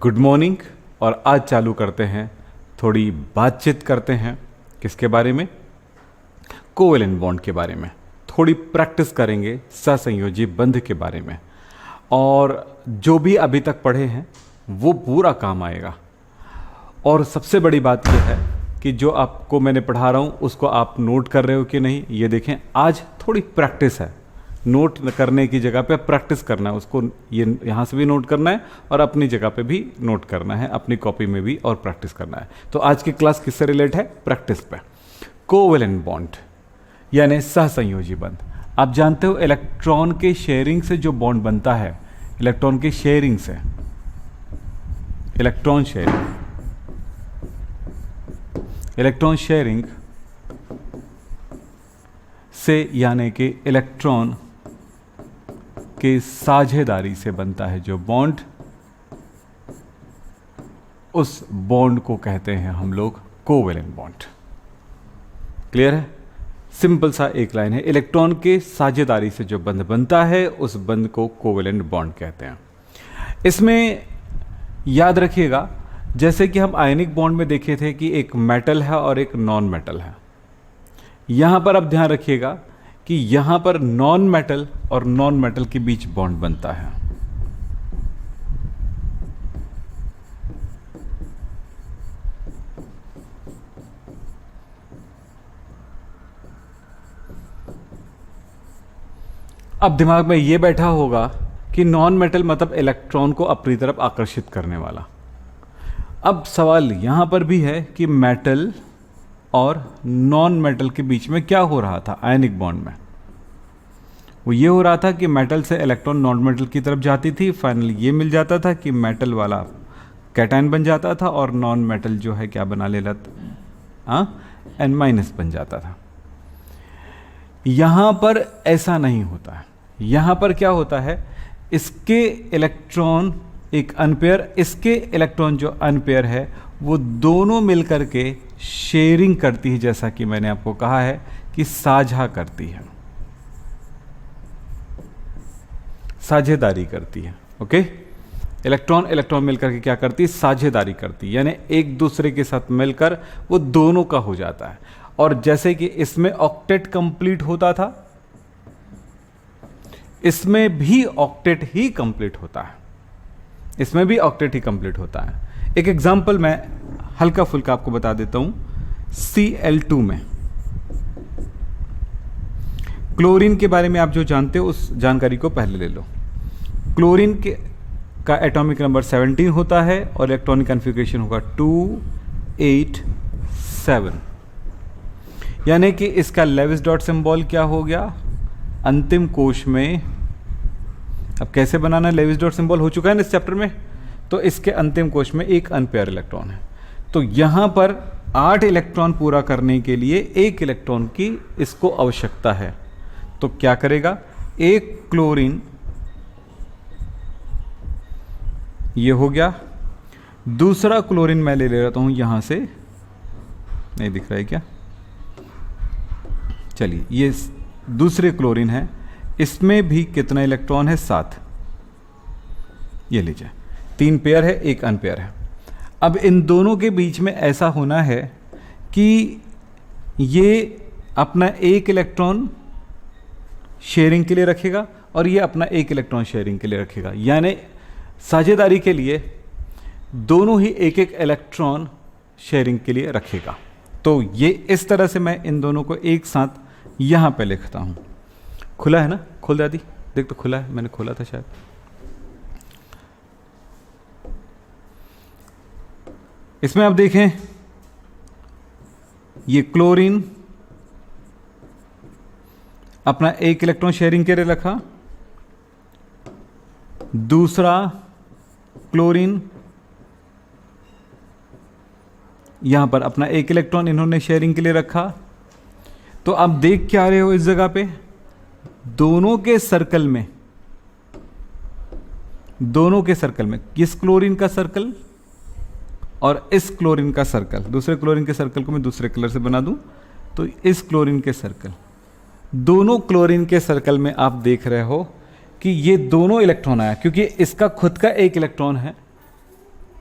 Good morning. और आज चालू करते हैं, थोड़ी बातचीत करते हैं किसके बारे में, कोवेलेंट बॉन्ड के बारे में। थोड़ी प्रैक्टिस करेंगे सहसंयोजी बंध के बारे में, और जो भी अभी तक पढ़े हैं वो पूरा काम आएगा। और सबसे बड़ी बात यह है कि जो आपको मैंने पढ़ा रहा हूँ उसको आप नोट कर रहे हो कि नहीं, ये देखें। आज थोड़ी प्रैक्टिस है, नोट करने की जगह पे प्रैक्टिस करना है उसको। ये यहाँ से भी नोट करना है और अपनी जगह पे भी नोट करना है, अपनी कॉपी में भी, और प्रैक्टिस करना है। तो आज की क्लास किससे रिलेट है? प्रैक्टिस पे। कोवेलेंट बॉन्ड यानी सहसंयोजी बंध। आप जानते हो इलेक्ट्रॉन के शेयरिंग से जो बॉन्ड बनता है, इलेक्ट्रॉन के शेयरिंग से, इलेक्ट्रॉन शेयरिंग से यानी कि इलेक्ट्रॉन के साझेदारी से बनता है जो बॉन्ड, उस बॉन्ड को कहते हैं हम लोग कोवेलेंट बॉन्ड। क्लियर है? सिंपल सा एक लाइन है, इलेक्ट्रॉन के साझेदारी से जो बंध बनता है उस बंध को कोवेलेंट बॉन्ड कहते हैं। इसमें याद रखिएगा, जैसे कि हम आयनिक बॉन्ड में देखे थे कि एक मेटल है और एक नॉन मेटल है। यहां पर अब ध्यान रखिएगा कि यहां पर नॉन मेटल और नॉन मेटल के बीच बॉन्ड बनता है। अब दिमाग में यह बैठा होगा कि नॉन मेटल मतलब इलेक्ट्रॉन को अपनी तरफ आकर्षित करने वाला। अब सवाल यहां पर भी है कि मेटल और नॉन मेटल के बीच में क्या हो रहा था आयनिक बॉन्ड में? वो ये हो रहा था कि मेटल से इलेक्ट्रॉन नॉन मेटल की तरफ जाती थी, फाइनली ये मिल जाता था कि मेटल वाला कैटायन बन जाता था और नॉन मेटल जो है क्या बना लेता था, N- बन जाता था। यहां पर ऐसा नहीं होता है। यहां पर क्या होता है, इसके इलेक्ट्रॉन एक अनपेयर, इसके इलेक्ट्रॉन जो अनपेयर है वो दोनों मिलकर के शेयरिंग करती है, जैसा कि मैंने आपको कहा है कि साझा करती है, साझेदारी करती है। ओके, इलेक्ट्रॉन मिलकर के क्या करती है? साझेदारी करती है, यानी एक दूसरे के साथ मिलकर वो दोनों का हो जाता है। और जैसे कि इसमें ऑक्टेट कंप्लीट होता था, इसमें भी ऑक्टेट ही कंप्लीट होता है, इसमें भी ऑक्टेट ही कंप्लीट होता है। एक एग्जांपल मैं हल्का फुल्का आपको बता देता हूं। Cl2 में क्लोरीन के बारे में आप जो जानते हो उस जानकारी को पहले ले लो। क्लोरीन के का एटॉमिक नंबर 17 होता है और इलेक्ट्रॉनिक कॉन्फ़िगरेशन होगा 287, यानी कि इसका लेविस डॉट सिंबल क्या हो गया अंतिम कोश में। अब कैसे बनाना, लेविस डॉट सिंबल हो चुका है ना इस चैप्टर में। तो इसके अंतिम कोश में एक अनपेयर इलेक्ट्रॉन है, तो यहां पर 8 इलेक्ट्रॉन पूरा करने के लिए एक इलेक्ट्रॉन की इसको आवश्यकता है। तो क्या करेगा, एक क्लोरीन ये हो गया, दूसरा क्लोरीन मैं ले लेता हूं यहां से, नहीं दिख रहा है क्या? चलिए, ये दूसरे क्लोरीन है, इसमें भी कितना इलेक्ट्रॉन है? 7। ये लीजिए, 3 पेयर है, एक अनपेयर है। अब इन दोनों के बीच में ऐसा होना है कि ये अपना एक इलेक्ट्रॉन शेयरिंग के लिए रखेगा और ये अपना एक इलेक्ट्रॉन शेयरिंग के लिए रखेगा, यानी साझेदारी के लिए दोनों ही एक एक इलेक्ट्रॉन शेयरिंग के लिए रखेगा। तो ये इस तरह से मैं इन दोनों को एक साथ यहां पे लिखता हूं। खुला है ना? खोल दादी, देख तो खुला है, मैंने खोला था शायद। इसमें आप देखें, ये क्लोरीन अपना एक इलेक्ट्रॉन शेयरिंग के लिए रखा, दूसरा क्लोरीन यहां पर अपना एक इलेक्ट्रॉन इन्होंने शेयरिंग के लिए रखा। तो आप देख क्या रहे हो इस जगह पे, दोनों के सर्कल में इस क्लोरीन का सर्कल और इस क्लोरीन का सर्कल, दूसरे क्लोरीन के सर्कल को मैं दूसरे कलर से बना दूं, तो इस क्लोरीन के सर्कल, दोनों क्लोरीन के सर्कल में आप देख रहे हो कि ये दोनों इलेक्ट्रॉन आया, क्योंकि इसका खुद का एक इलेक्ट्रॉन है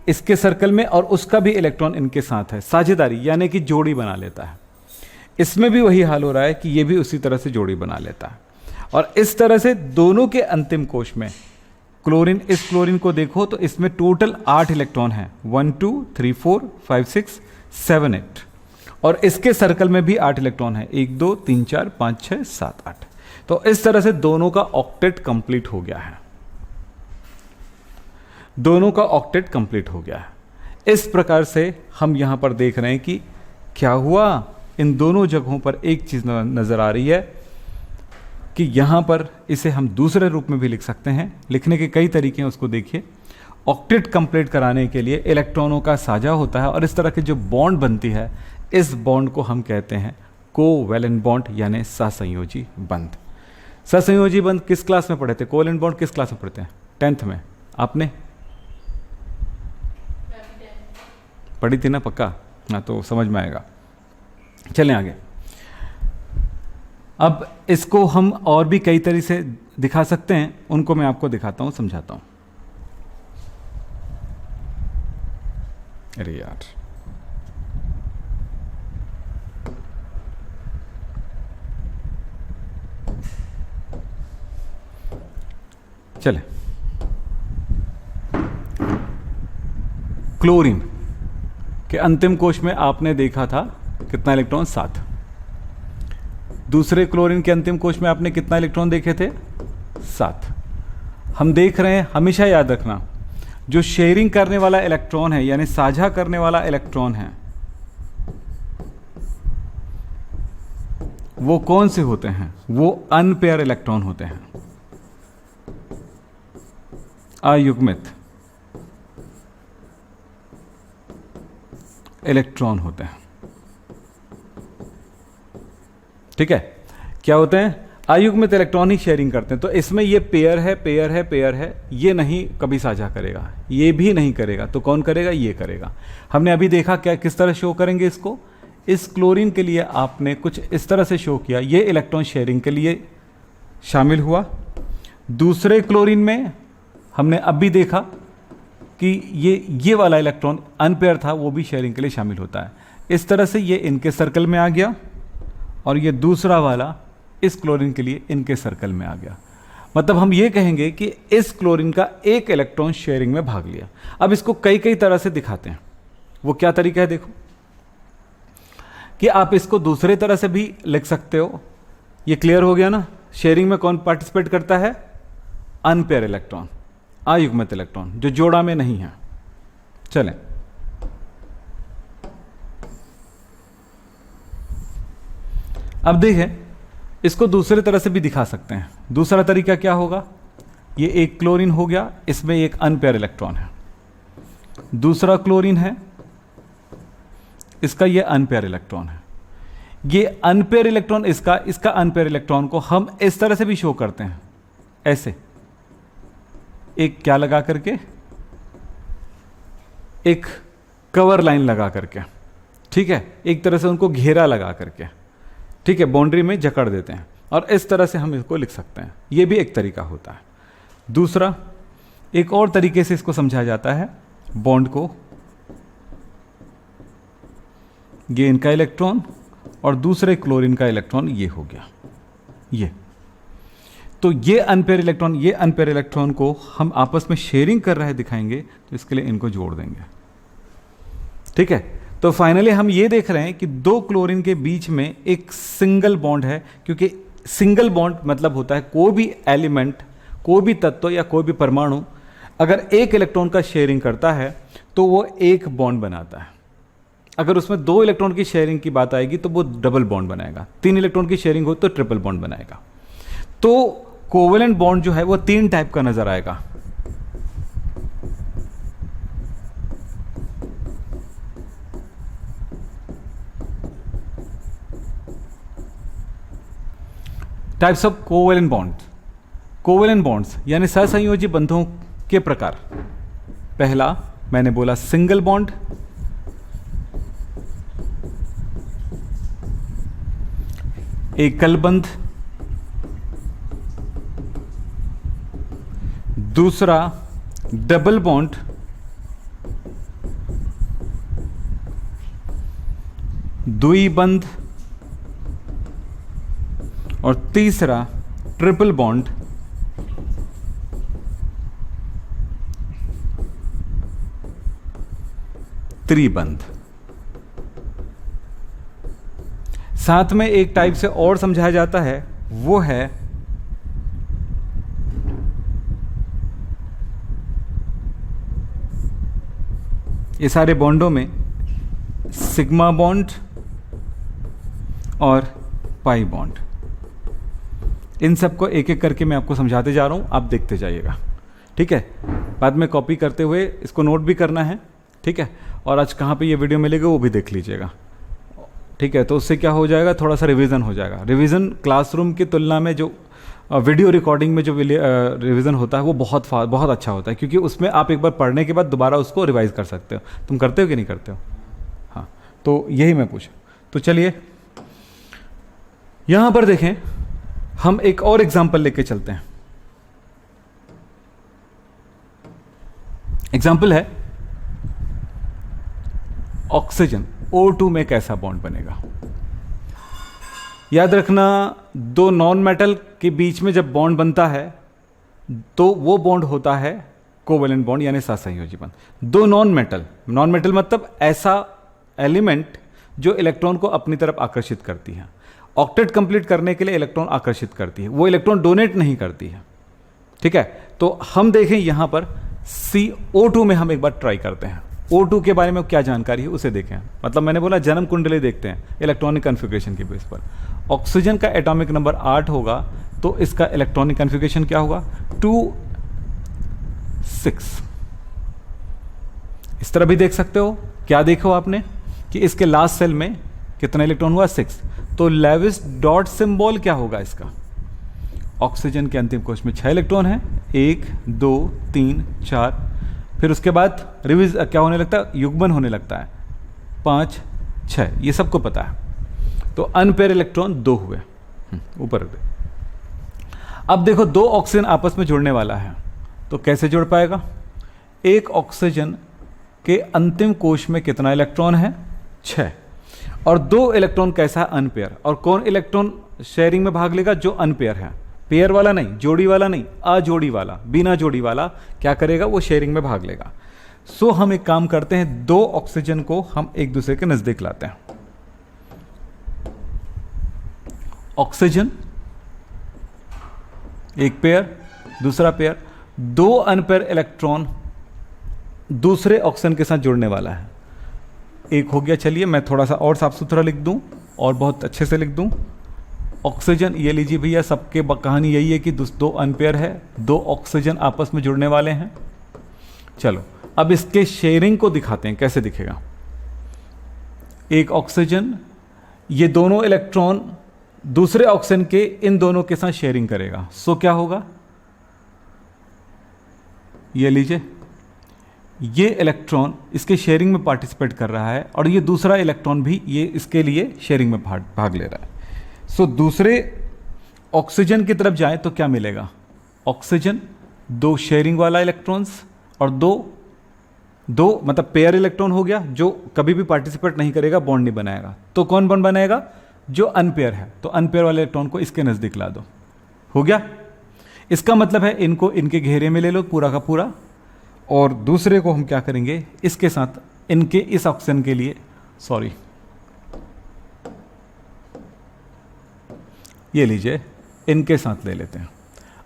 इसके सर्कल में और उसका भी इलेक्ट्रॉन इनके साथ है, साझेदारी यानी कि जोड़ी बना लेता है। इसमें भी वही हाल हो रहा है कि ये भी उसी तरह से जोड़ी बना लेता है। और इस तरह से दोनों के अंतिम कोश में क्लोरीन, इस क्लोरीन को देखो तो इसमें टोटल 8 इलेक्ट्रॉन हैं, 1 2 3 4 5 6 7 8। और इसके सर्कल में भी 8 इलेक्ट्रॉन है, 1 2 3 4 5 6 7 8। तो इस तरह से दोनों का ऑक्टेट कंप्लीट हो गया है, दोनों का ऑक्टेट कंप्लीट हो गया है। इस प्रकार से हम यहां पर देख रहे हैं कि क्या हुआ, इन दोनों जगहों पर एक चीज नजर आ रही है कि यहां पर इसे हम दूसरे रूप में भी लिख सकते हैं। लिखने के कई तरीके हैं, उसको देखिए। ऑक्टेट कंप्लीट कराने के लिए इलेक्ट्रॉनों का साझा होता है और इस तरह की जो बॉन्ड बनती है, इस बॉन्ड को हम कहते हैं कोवैलेंट बॉन्ड यानी सहसंयोजी बंध। सहसंयोजी बंध किस क्लास में पढ़े थे? कोवैलेंट बॉन्ड किस क्लास में पढ़ते हैं? 10th में। आपने पढ़ी थी ना? पक्का? हाँ, तो समझ में आएगा। चलें आगे। अब इसको हम और भी कई तरीके से दिखा सकते हैं, उनको मैं आपको दिखाता हूं, समझाता हूं। अरे यार, चले। क्लोरीन के अंतिम कोश में आपने देखा था कितना इलेक्ट्रॉन? 7। दूसरे क्लोरीन के अंतिम कोश में आपने कितना इलेक्ट्रॉन देखे थे? 7। हम देख रहे हैं, हमेशा याद रखना, जो शेयरिंग करने वाला इलेक्ट्रॉन है यानी साझा करने वाला इलेक्ट्रॉन है, वो कौन से होते हैं? वो अनपेयर इलेक्ट्रॉन होते हैं, अयुग्मित इलेक्ट्रॉन होते हैं। ठीक है, क्या होते हैं? अयुग्मित इलेक्ट्रॉन ही शेयरिंग करते हैं। तो इसमें ये पेयर है, पेयर है, पेयर है, ये नहीं कभी साझा करेगा, ये भी नहीं करेगा। तो कौन करेगा? ये करेगा। हमने अभी देखा क्या, किस तरह शो करेंगे इसको। इस क्लोरीन के लिए आपने कुछ इस तरह से शो किया, ये इलेक्ट्रॉन शेयरिंग के लिए शामिल हुआ। दूसरे क्लोरीन में हमने अब भी देखा कि ये वाला इलेक्ट्रॉन अनपेयर था, वो भी शेयरिंग के लिए शामिल होता है। इस तरह से ये इनके सर्कल में आ गया और ये दूसरा वाला इस क्लोरीन के लिए इनके सर्कल में आ गया। मतलब हम ये कहेंगे कि इस क्लोरीन का एक इलेक्ट्रॉन शेयरिंग में भाग लिया। अब इसको कई तरह से दिखाते हैं। वो क्या तरीका है? देखो कि आप इसको दूसरे तरह से भी लिख सकते हो। ये क्लियर हो गया ना? शेयरिंग में कौन पार्टिसिपेट करता है? अनपेयर इलेक्ट्रॉन, अयुग्मित इलेक्ट्रॉन, जो जोड़ा में नहीं है। चलें, अब देखें, इसको दूसरे तरह से भी दिखा सकते हैं। दूसरा तरीका क्या होगा? ये एक क्लोरीन हो गया, इसमें एक अनपेयर इलेक्ट्रॉन है। दूसरा क्लोरीन है, इसका ये अनपेयर इलेक्ट्रॉन है। ये अनपेयर इलेक्ट्रॉन इसका अनपेयर इलेक्ट्रॉन को हम इस तरह से भी शो करते हैं, ऐसे एक क्या लगा करके, एक कवर लाइन लगा करके, ठीक है, एक तरह से उनको घेरा लगा करके, ठीक है, बाउंड्री में जकड़ देते हैं और इस तरह से हम इसको लिख सकते हैं। यह भी एक तरीका होता है। दूसरा, एक और तरीके से इसको समझा जाता है बॉन्ड को, ये इनका इलेक्ट्रॉन और दूसरे क्लोरीन का इलेक्ट्रॉन ये हो गया, ये। तो ये अनपेयर इलेक्ट्रॉन को हम आपस में शेयरिंग कर रहे दिखाएंगे, तो इसके लिए इनको जोड़ देंगे। ठीक है, तो फाइनली हम ये देख रहे हैं कि दो क्लोरीन के बीच में एक सिंगल बॉन्ड है, क्योंकि सिंगल बॉन्ड मतलब होता है कोई भी एलिमेंट, कोई भी तत्व या कोई भी परमाणु अगर एक इलेक्ट्रॉन का शेयरिंग करता है तो वो एक बॉन्ड बनाता है। अगर उसमें 2 इलेक्ट्रॉन की शेयरिंग की बात आएगी तो वो डबल बॉन्ड बनाएगा, 3 इलेक्ट्रॉन की शेयरिंग हो तो ट्रिपल बॉन्ड बनाएगा। तो कोवेलेंट बॉन्ड जो है वो 3 टाइप का नजर आएगा। Types of covalent bonds. Covalent bonds यानी सहसंयोजी बंधों के प्रकार। पहला मैंने बोला सिंगल बॉन्ड, एकल बंध, दूसरा डबल बॉन्ड द्विबंध और तीसरा ट्रिपल बॉन्ड त्रिबंध। साथ में एक टाइप से और समझाया जाता है, वो है ये सारे बॉन्डों में सिग्मा बॉन्ड और पाई बॉन्ड। इन सबको एक एक करके मैं आपको समझाते जा रहा हूं, आप देखते जाइएगा, ठीक है। बाद में कॉपी करते हुए इसको नोट भी करना है, ठीक है। और आज कहाँ पे ये वीडियो मिलेगा वो भी देख लीजिएगा, ठीक है। तो उससे क्या हो जाएगा, थोड़ा सा रिवीजन हो जाएगा। रिवीजन क्लासरूम की तुलना में जो वीडियो रिकॉर्डिंग में जो रिवीजन होता है वो बहुत अच्छा होता है, क्योंकि उसमें आप एक बार पढ़ने के बाद दोबारा उसको रिवाइज कर सकते हो। तुम करते हो कि नहीं करते हो? हाँ, तो यही मैं पूछा। तो चलिए यहां पर देखें, हम एक और एग्जाम्पल लेके चलते हैं। एग्जाम्पल है ऑक्सीजन O2 में कैसा बॉन्ड बनेगा। याद रखना, दो नॉन मेटल के बीच में जब बॉन्ड बनता है तो वो बॉन्ड होता है कोवेलेंट बॉन्ड, यानी सहसंयोजी बॉन्ड। दो नॉन मेटल मतलब ऐसा एलिमेंट जो इलेक्ट्रॉन को अपनी तरफ आकर्षित करती है। ऑक्टेट कंप्लीट करने के लिए इलेक्ट्रॉन आकर्षित करती है, वो इलेक्ट्रॉन डोनेट नहीं करती है, ठीक है। तो हम देखें यहां पर CO2 में हम एक बार ट्राई करते हैं। O2 के बारे में क्या जानकारी है उसे देखें। मतलब मैंने बोला जन्म कुंडली देखते हैं इलेक्ट्रॉनिक कन्फिग्रेशन के बेस पर। ऑक्सीजन का एटॉमिक नंबर 8 होगा, तो इसका इलेक्ट्रॉनिक कन्फिग्रेशन क्या होगा, 2 6। इस तरह भी देख सकते हो। क्या देखो आपने कि इसके लास्ट सेल में कितना इलेक्ट्रॉन हुआ, 6। तो लेविस डॉट सिंबल क्या होगा इसका, ऑक्सीजन के अंतिम कोश में 6 इलेक्ट्रॉन है, 1 2 3 4। फिर उसके बाद रिविज क्या होने लगता है, युग्मन होने लगता है, 5 6, ये सबको पता है। तो अनपेयर इलेक्ट्रॉन 2 हुए, ऊपर। अब देखो 2 ऑक्सीजन आपस में जुड़ने वाला है, तो कैसे जुड़ पाएगा। एक ऑक्सीजन के अंतिम कोश में कितना इलेक्ट्रॉन है, 6, और 2 इलेक्ट्रॉन कैसा है, अनपेयर। और कौन इलेक्ट्रॉन शेयरिंग में भाग लेगा, जो अनपेयर है, पेयर वाला नहीं, जोड़ी वाला नहीं, अजोड़ी वाला, बिना जोड़ी वाला क्या करेगा, वो शेयरिंग में भाग लेगा। सो हम एक काम करते हैं, 2 ऑक्सीजन को हम एक दूसरे के नजदीक लाते हैं। ऑक्सीजन एक पेयर, दूसरा पेयर, 2 अनपेयर इलेक्ट्रॉन दूसरे ऑक्सीजन के साथ जुड़ने वाला है। एक हो गया। चलिए मैं थोड़ा सा और साफ सुथरा लिख दूं और बहुत अच्छे से लिख दूं। ऑक्सीजन, ये लीजिए भैया, सबके कहानी यही है कि 2 अनपेयर है, 2 ऑक्सीजन आपस में जुड़ने वाले हैं। चलो अब इसके शेयरिंग को दिखाते हैं, कैसे दिखेगा। एक ऑक्सीजन, ये दोनों इलेक्ट्रॉन दूसरे ऑक्सीजन के इन दोनों के साथ शेयरिंग करेगा। सो क्या होगा, ये लीजिए, ये इलेक्ट्रॉन इसके शेयरिंग में पार्टिसिपेट कर रहा है और ये दूसरा इलेक्ट्रॉन भी ये इसके लिए शेयरिंग में भाग ले रहा है। सो दूसरे ऑक्सीजन की तरफ जाए तो क्या मिलेगा, ऑक्सीजन 2 शेयरिंग वाला इलेक्ट्रॉन्स और 2 मतलब पेयर इलेक्ट्रॉन हो गया, जो कभी भी पार्टिसिपेट नहीं करेगा, बॉन्ड नहीं बनाएगा। तो कौन बॉन्ड बनाएगा, जो अनपेयर है। तो अनपेयर वाले इलेक्ट्रॉन को इसके नजदीक ला दो, हो गया। इसका मतलब है इनको इनके घेरे में ले लो पूरा का पूरा, और दूसरे को हम क्या करेंगे, इसके साथ, इनके इस ऑक्सीजन के लिए, सॉरी ये लीजिए, इनके साथ ले लेते हैं।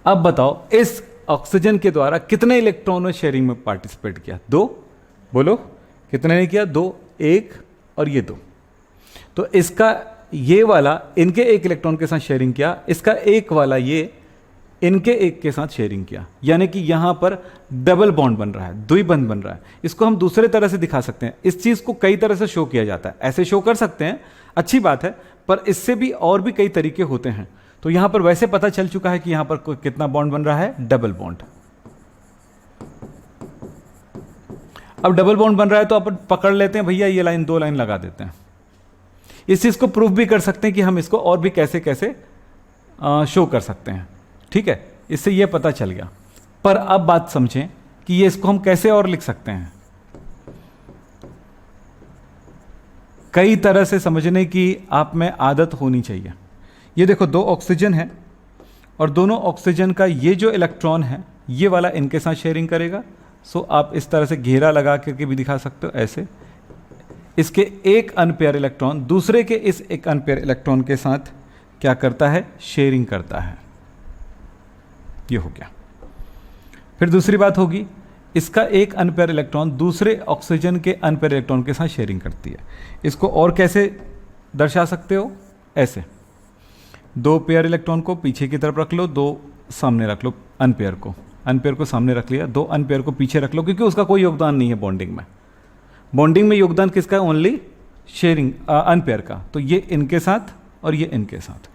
अब बताओ इस ऑक्सीजन के द्वारा कितने इलेक्ट्रॉनों ने शेयरिंग में पार्टिसिपेट किया, 2। बोलो कितने ने किया, 2, 1 और ये 2। तो इसका ये वाला इनके एक इलेक्ट्रॉन के साथ शेयरिंग किया, इसका एक वाला ये इनके एक के साथ शेयरिंग किया, यानी कि यहां पर डबल बॉन्ड बन रहा है, द्विबंध बन रहा है। इसको हम दूसरे तरह से दिखा सकते हैं। इस चीज को कई तरह से शो किया जाता है, ऐसे शो कर सकते हैं, अच्छी बात है, पर इससे भी और भी कई तरीके होते हैं। तो यहां पर वैसे पता चल चुका है कि यहां पर कितना बॉन्ड बन रहा है, डबल बॉन्ड। अब डबल बॉन्ड बन रहा है तो अपन पकड़ लेते हैं भैया, ये लाइन 2 लाइन लगा देते हैं। इस चीज को प्रूफ भी कर सकते हैं कि हम इसको और भी कैसे कैसे शो कर सकते हैं, ठीक है। इससे यह पता चल गया। पर अब बात समझें कि ये इसको हम कैसे और लिख सकते हैं। कई तरह से समझने की आप में आदत होनी चाहिए। ये देखो 2 ऑक्सीजन है और दोनों ऑक्सीजन का ये जो इलेक्ट्रॉन है ये वाला इनके साथ शेयरिंग करेगा। सो आप इस तरह से घेरा लगा करके भी दिखा सकते हो ऐसे। इसके एक अनपेयर इलेक्ट्रॉन दूसरे के इस एक अनपेयर इलेक्ट्रॉन के साथ क्या करता है, शेयरिंग करता है। ये हो गया। फिर दूसरी बात होगी, इसका एक अनपेयर इलेक्ट्रॉन दूसरे ऑक्सीजन के अनपेयर इलेक्ट्रॉन के साथ शेयरिंग करती है। इसको और कैसे दर्शा सकते हो, ऐसे 2 पेयर इलेक्ट्रॉन को पीछे की तरफ रख लो, 2 सामने रख लो, अनपेयर को सामने रख लिया, 2 अनपेयर को पीछे रख लो, क्योंकि उसका कोई योगदान नहीं है बॉन्डिंग में। बॉन्डिंग में योगदान किसका है, ओनली शेयरिंग अनपेयर का। तो ये इनके साथ और ये इनके साथ।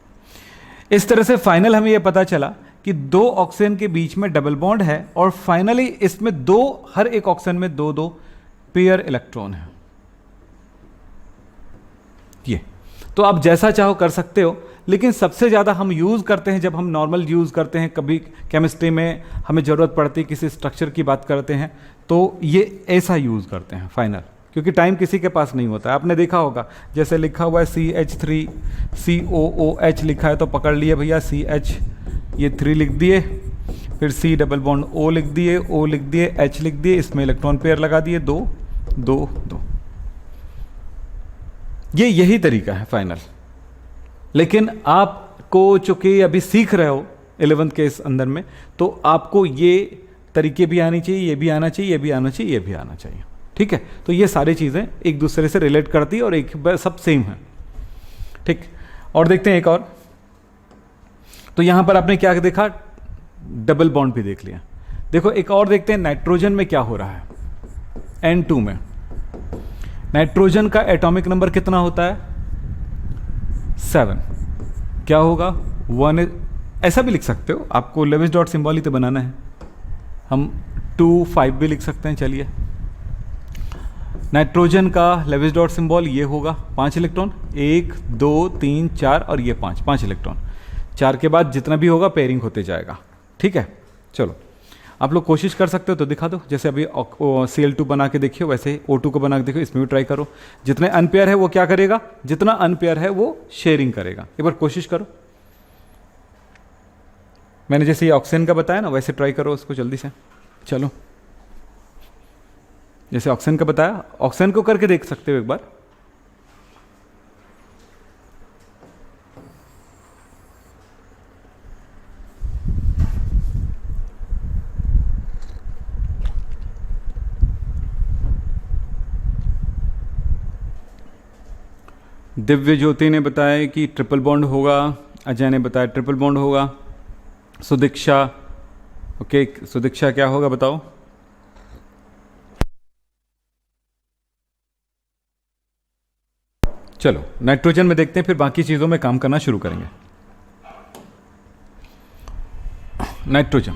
इस तरह से फाइनल हमें यह पता चला कि 2 ऑक्सीजन के बीच में डबल बॉन्ड है और फाइनली इसमें हर एक ऑक्सीजन में 2 पेयर इलेक्ट्रॉन है। ये तो आप जैसा चाहो कर सकते हो, लेकिन सबसे ज़्यादा हम यूज़ करते हैं, जब हम नॉर्मल यूज़ करते हैं, कभी केमिस्ट्री में हमें ज़रूरत पड़ती है, किसी स्ट्रक्चर की बात करते हैं, तो ये ऐसा यूज़ करते हैं फाइनल, क्योंकि टाइम किसी के पास नहीं होता है। आपने देखा होगा जैसे लिखा हुआ है CH3COOH लिखा है तो पकड़ लिए भैया CH, ये 3 लिख दिए, फिर C डबल बॉन्ड O लिख दिए, O लिख दिए, H लिख दिए, इसमें इलेक्ट्रॉन पेयर लगा दिए, 2 2 2। यही तरीका है फाइनल। लेकिन आपको चूंकि अभी सीख रहे हो 11th के इस अंदर में, तो आपको ये तरीके भी आनी चाहिए, ये भी आना चाहिए, ये भी आना चाहिए, ये भी आना चाहिए। ठीक है, तो ये सारी चीज़ें एक दूसरे से रिलेट करती है और एक सब सेम है। ठीक, और देखते हैं एक और। तो यहां पर आपने क्या देखा, डबल बॉन्ड भी देख लिया। देखो एक और देखते हैं, नाइट्रोजन में क्या हो रहा है। N2 में नाइट्रोजन का एटॉमिक नंबर कितना होता है, 7। क्या होगा, 1। ऐसा भी लिख सकते हो, आपको लेविस डॉट सिंबल ही तो बनाना है। हम 2 5 भी लिख सकते हैं। चलिए, नाइट्रोजन का लेविस डॉट सिंबल ये होगा, 5 इलेक्ट्रॉन, 1 2 3 4 और ये 5 इलेक्ट्रॉन। 4 के बाद जितना भी होगा पेयरिंग होते जाएगा। ठीक है, चलो आप लोग कोशिश कर सकते हो तो दिखा दो। जैसे अभी Cl2 बना के देखियो, वैसे O2 को बना के देखो, इसमें भी ट्राई करो। जितने अनपेयर है वो क्या करेगा, जितना अनपेयर है वो शेयरिंग करेगा। एक बार कोशिश करो, मैंने जैसे ये ऑक्सीजन का बताया ना, वैसे ट्राई करो उसको जल्दी से। चलो, जैसे ऑक्सीजन का बताया, ऑक्सीजन को करके देख सकते हो एक बार। दिव्य ज्योति ने बताया कि ट्रिपल बॉन्ड होगा, अजय ने बताया ट्रिपल बॉन्ड होगा, सुदीक्षा, ओके सुदीक्षा क्या होगा बताओ। चलो नाइट्रोजन में देखते हैं, फिर बाकी चीजों में काम करना शुरू करेंगे। नाइट्रोजन,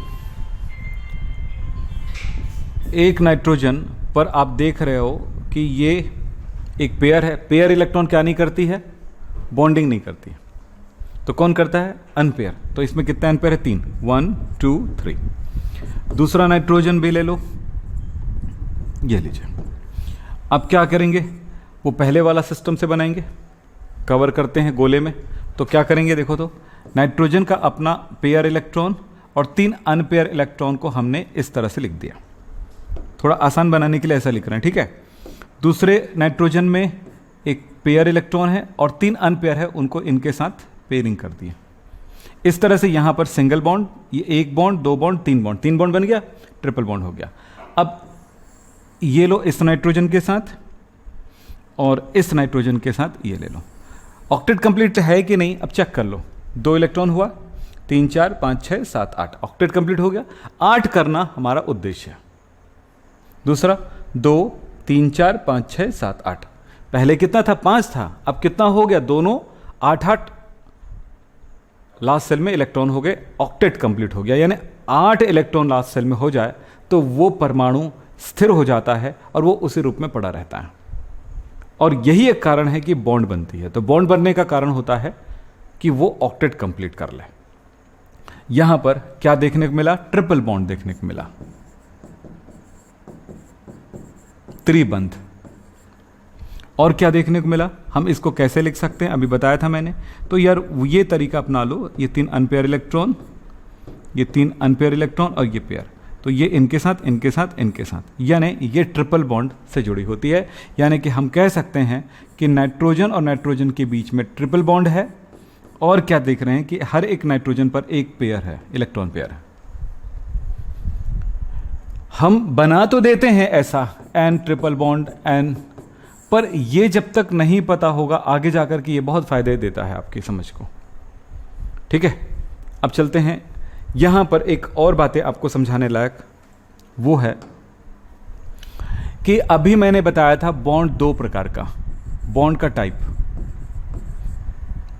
एक नाइट्रोजन पर आप देख रहे हो कि ये एक पेयर है। पेयर इलेक्ट्रॉन क्या नहीं करती है, बॉन्डिंग नहीं करती है। तो कौन करता है, अनपेयर। तो इसमें कितने अनपेयर है, 3, 1 2 3। दूसरा नाइट्रोजन भी ले लो, ये लीजिए। अब क्या करेंगे, वो पहले वाला सिस्टम से बनाएंगे, कवर करते हैं गोले में। तो क्या करेंगे देखो, तो नाइट्रोजन का अपना पेयर इलेक्ट्रॉन और 3 अनपेयर इलेक्ट्रॉन को हमने इस तरह से लिख दिया। थोड़ा आसान बनाने के लिए ऐसा लिख रहे हैं, ठीक है। दूसरे नाइट्रोजन में एक पेयर इलेक्ट्रॉन है और 3 अनपेयर है, उनको इनके साथ पेयरिंग कर दिया। इस तरह से यहां पर सिंगल बॉन्ड, ये 1 बॉन्ड 2 बॉन्ड 3 बॉन्ड, 3 बॉन्ड बन गया, ट्रिपल बॉन्ड हो गया। अब ये लो इस नाइट्रोजन के साथ और इस नाइट्रोजन के साथ ये ले लो। ऑक्टेट कंप्लीट है कि नहीं अब चेक कर लो। 2 इलेक्ट्रॉन हुआ, 3 4 5 6 7 8, ऑक्टेट कंप्लीट हो गया। 8 करना हमारा उद्देश्य है। दूसरा 2 3 4 5 6 7 8, पहले कितना था, 5 था, अब कितना हो गया, दोनों 8 8, लास्ट सेल में इलेक्ट्रॉन हो गए, ऑक्टेट कंप्लीट हो गया। यानी 8 इलेक्ट्रॉन लास्ट सेल में हो जाए तो वो परमाणु स्थिर हो जाता है और वो उसी रूप में पड़ा रहता है। और यही एक कारण है कि बॉन्ड बनती है। तो बॉन्ड बनने का कारण होता है कि वो ऑक्टेट कंप्लीट कर ले। यहां पर क्या देखने को मिला, ट्रिपल बॉन्ड देखने को मिला, त्रिबंध। और क्या देखने को मिला, हम इसको कैसे लिख सकते हैं, अभी बताया था मैंने। तो यार ये तरीका अपना लो, ये 3 अनपेयर इलेक्ट्रॉन, ये 3 अनपेयर इलेक्ट्रॉन और ये पेयर, तो ये इनके साथ इनके साथ इनके साथ, यानी ये ट्रिपल बॉन्ड से जुड़ी होती है। यानी कि हम कह सकते हैं कि नाइट्रोजन और नाइट्रोजन के बीच में ट्रिपल बॉन्ड है, और क्या देख रहे हैं कि हर एक नाइट्रोजन पर एक पेयर है, इलेक्ट्रॉन पेयर है। हम बना तो देते हैं ऐसा एन ट्रिपल बॉन्ड एन, पर ये जब तक नहीं पता होगा आगे जाकर के ये बहुत फायदे देता है आपकी समझ को। ठीक है, अब चलते हैं, यहां पर एक और बातें आपको समझाने लायक, वो है कि अभी मैंने बताया था बॉन्ड 2 प्रकार का, बॉन्ड का टाइप,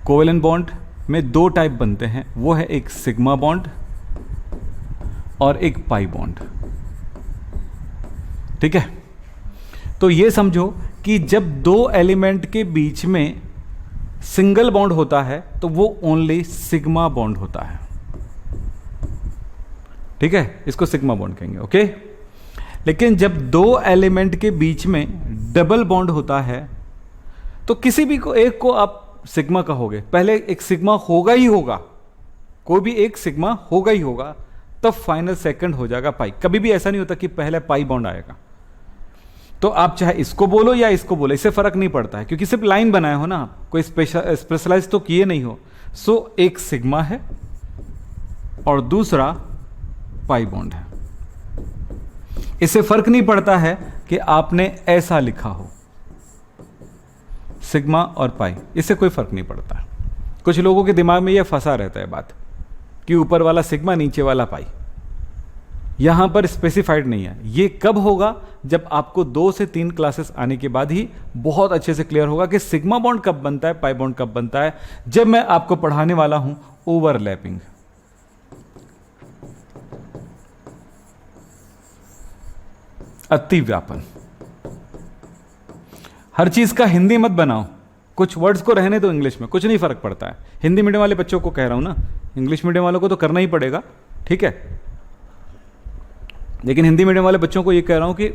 कोवेलेंट बॉन्ड में 2 टाइप बनते हैं, वो है एक सिग्मा बॉन्ड और एक पाई बॉन्ड। ठीक है, तो ये समझो कि जब 2 एलिमेंट के बीच में सिंगल बॉन्ड होता है तो वो ओनली सिग्मा बॉन्ड होता है। ठीक है, इसको सिग्मा बॉन्ड कहेंगे। ओके, लेकिन जब 2 एलिमेंट के बीच में डबल बॉन्ड होता है तो किसी भी को एक को आप सिग्मा कहोगे, पहले एक सिग्मा होगा ही होगा, कोई भी एक सिग्मा होगा ही होगा, तब फाइनल सेकंड हो जाएगा पाई। कभी भी ऐसा नहीं होता कि पहले पाई बॉन्ड आएगा। तो आप चाहे इसको बोलो या इसको बोलो, इससे फर्क नहीं पड़ता है, क्योंकि सिर्फ लाइन बनाए हो ना आप, कोई स्पेशलाइज तो किए नहीं हो। सो एक सिग्मा है और दूसरा पाई बॉन्ड है। इससे फर्क नहीं पड़ता है कि आपने ऐसा लिखा हो, सिग्मा और पाई, इससे कोई फर्क नहीं पड़ता है। कुछ लोगों के दिमाग में यह फंसा रहता है बात कि ऊपर वाला सिग्मा नीचे वाला पाई, यहां पर स्पेसिफाइड नहीं है। ये कब होगा, जब आपको 2 से 3 क्लासेस आने के बाद ही बहुत अच्छे से क्लियर होगा कि सिग्मा बॉन्ड कब बनता है, पाई बॉन्ड कब बनता है। जब मैं आपको पढ़ाने वाला हूं ओवरलैपिंग, अतिव्यापन। हर चीज का हिंदी मत बनाओ, कुछ वर्ड्स को रहने दो इंग्लिश में, कुछ नहीं फर्क पड़ता है। हिंदी मीडियम वाले बच्चों को कह रहा हूं ना, इंग्लिश मीडियम वालों को तो करना ही पड़ेगा, ठीक है, लेकिन हिंदी मीडियम वाले बच्चों को ये कह रहा हूं कि